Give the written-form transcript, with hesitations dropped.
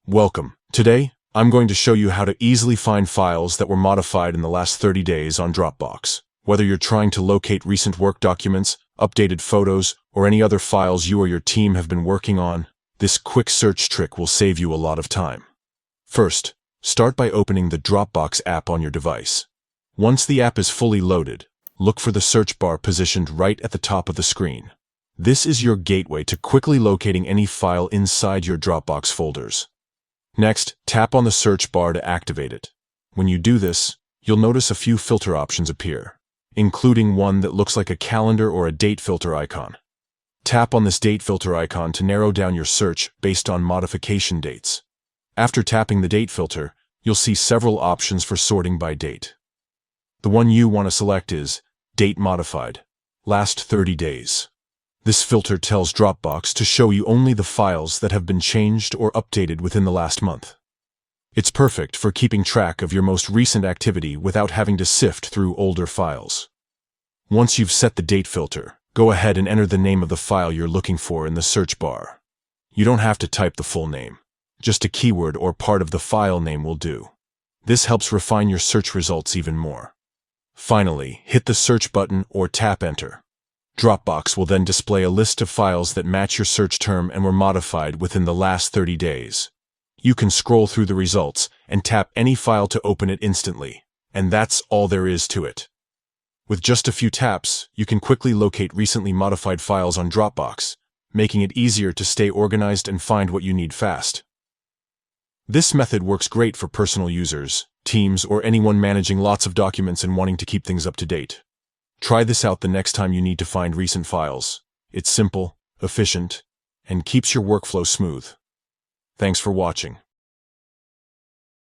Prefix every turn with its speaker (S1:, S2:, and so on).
S1: Welcome. Today, I'm going to show you how to easily find files that were modified in the last 30 days on Dropbox. Whether you're trying to locate recent work documents, updated photos, or any other files you or your team have been working on, this quick search trick will save you a lot of time. First, start by opening the Dropbox app on your device. Once the app is fully loaded, look for the search bar positioned right at the top of the screen. This is your gateway to quickly locating any file inside your Dropbox folders. Next, tap on the search bar to activate it. When you do this, you'll notice a few filter options appear, including one that looks like a calendar or a date filter icon. Tap on this date filter icon to narrow down your search based on modification dates. After tapping the date filter, you'll see several options for sorting by date. The one you want to select is Date Modified, Last 30 Days. This filter tells Dropbox to show you only the files that have been changed or updated within the last month. It's perfect for keeping track of your most recent activity without having to sift through older files. Once you've set the date filter, go ahead and enter the name of the file you're looking for in the search bar. You don't have to type the full name. Just a keyword or part of the file name will do. This helps refine your search results even more. Finally, hit the search button or tap enter. Dropbox will then display a list of files that match your search term and were modified within the last 30 days. You can scroll through the results and tap any file to open it instantly, and that's all there is to it. With just a few taps, you can quickly locate recently modified files on Dropbox, making it easier to stay organized and find what you need fast. This method works great for personal users, teams, or anyone managing lots of documents and wanting to keep things up to date. Try this out the next time you need to find recent files. It's simple, efficient, and keeps your workflow smooth. Thanks for watching.